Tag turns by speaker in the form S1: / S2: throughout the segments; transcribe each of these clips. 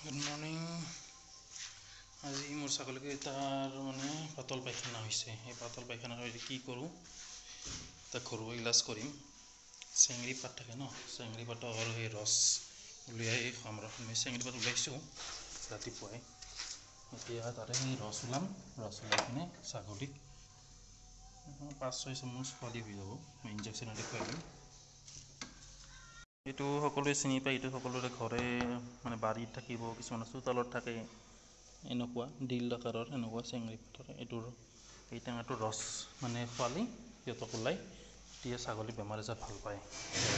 S1: Good morning. আজি মোৰ ছাগলীকেইটাৰ মানে পাতল পায়খানা হৈছে। এই পাতল পায়খানা হৈছে কি কৰোঁ, তাক ঘৰুৱা ইলাজ কৰিম। চেঙেৰী পাত থাকে ন, চেঙেৰী পাতৰ সেই ৰস উলিয়াই খুৱাম। মই চেঙেৰী পাত ওলাইছোঁ ৰাতিপুৱাই, এতিয়া তাতে সেই ৰস ওলাম। ৰস ওলাই কিনে ছাগলীক 5-6 চামুচ খোৱালি হৈ যাব। মই ইনজেকশ্যন এটা খুৱাই দিম। এইটো সকলোৱে চিনি পায়, এইটো সকলোৰে ঘৰে মানে বাৰীত থাকিব, কিছুমানৰ চোতালত থাকে। এনেকুৱা ডিল আকাৰৰ এনেকুৱা চেঙেৰী পাতৰ এই টেঙাটোৰ ৰস মানে খোৱালি সিহঁতক ওলাই, তেতিয়া ছাগলী বেমাৰ আজাৰ ভাল পায়।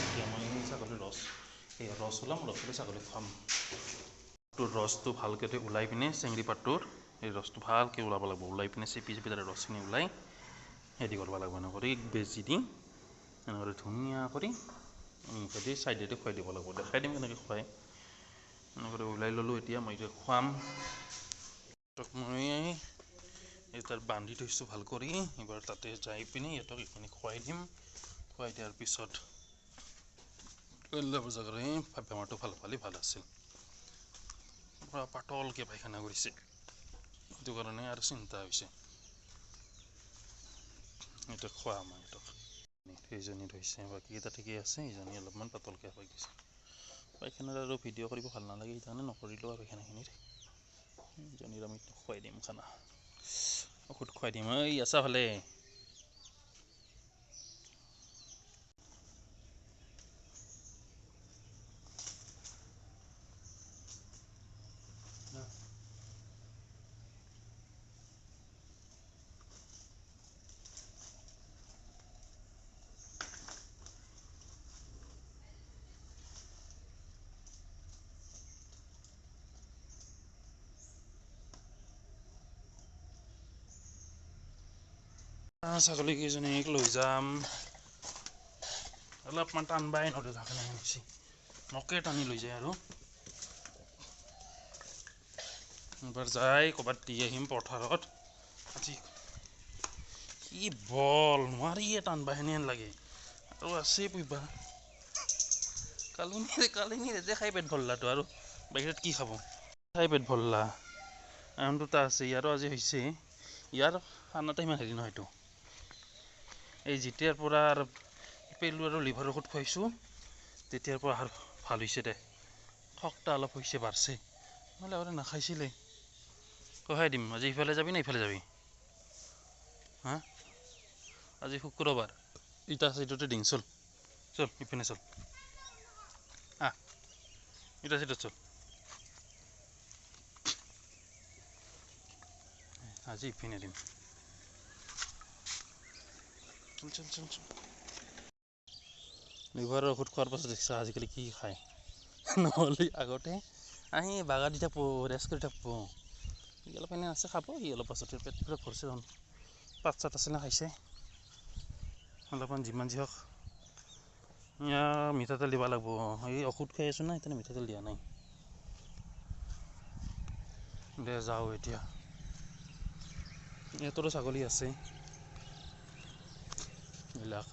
S1: এতিয়া মই ছাগলীৰ এই ৰস ওলাম, ৰস ওলাই ছাগলীক খুৱাম। তোৰ ৰসটো ভালকৈ ওলাই পিনে চেঙেৰী পাতটোৰ এই ৰসটো ভালকৈ ওলাব লাগিব। ওলাই পিনে চেপি তাৰে ৰসখিনি ওলাই হেৰি কৰিব লাগিব। এনেকৈ বেজি দি এনেকৈ ধুনীয়া কৰি মুখেদি চাইডেদি খুৱাই দিব লাগিব। দেখাই দিম কেনেকৈ খুৱাই। এনেকৈ ওলাই ল'লোঁ। এতিয়া মই এতিয়া খুৱাম। মই তাত বান্ধি থৈছোঁ ভাল কৰি। এইবাৰ তাতে যাই পিনে সিহঁতক এইখিনি খুৱাই দিম। খুৱাই দিয়াৰ পিছত বেমাৰটো ভাল পালে ভাল আছিল। পূৰা পাতলকৈ পায়খানা কৰিছে, সেইটো কাৰণে আৰু চিন্তা হৈছে। এতিয়া খোৱা মই সিহঁতক। সেইজনী ধৰিছে, বাকীকেইটা ঠিকেই আছে। এইজনী অলপমান পাতলকৈ হৈ গৈছে। পায়খানাৰ আৰু ভিডিঅ' কৰিব ভাল নালাগে, সেইকাৰণে নকৰিলোঁ আৰু পায়খানাখিনিৰ। এইজনীৰ আমি খুৱাই দিম খানা, ঔষধ খুৱাই দিম। এই আছা ভালে? ছাগলীকেইজনীক লৈ যাম। অলপমান টানবাই নদী থাকে বেছি, মোকে টানি লৈ যায়। আৰু এবাৰ যাই ক'ৰবাত দি আহিম পথাৰত। আজি কি বল নোৱাৰিয়ে টানবা হেনেন লাগে। আৰু আছে পুইবা কালি নিজে খাই পেট ভৰলাটো, আৰু বাহিৰত কি খাব? খাই পেট ভৰলা। আন দুটা আছে, ইয়াৰো আজি হৈছে। ইয়াৰ খানাতে ইমান হেৰি নহয়তো। এই যেতিয়াৰ পৰা পেলু আৰু লিভাৰ ঔষধ খুৱাইছোঁ, তেতিয়াৰ পৰা আৰু ভাল হৈছে দে। শক্ত অলপ হৈছে, বাঢ়ছে। নহ'লে আগতে নাখাইছিলে। খুৱাই দিম। আজি ইফালে যাবি নে ইফালে যাবি? হা, আজি শুক্ৰবাৰ, ইটা চাইডতে দিম। চল ইপিনে চল। ইটা চাইডত চল। আজি ইপিনে দিম। চল। লিভাৰৰ ঔষধ খোৱাৰ পাছত দেখিছা আজিকালি কি খায়। নহ'লে আগতে আহি বাগা দি থাকোঁ, ৰেষ্ট কৰি থাকোঁ। সি অলপ এনে আছে, খাব সি অলপ পাছতে। পেট পুৰা ভৰছে। পাত চাত আছে না, খাইছে অলপমান। যিমান যি হওক মিঠাতেল দিব লাগিব। এই ঔষধ খাই আছোঁ না, সেইকাৰণে মিঠাতেল দিয়া নাই। দে যাওঁ এতিয়া। ইহঁতৰো ছাগলী আছে এইবিলাক।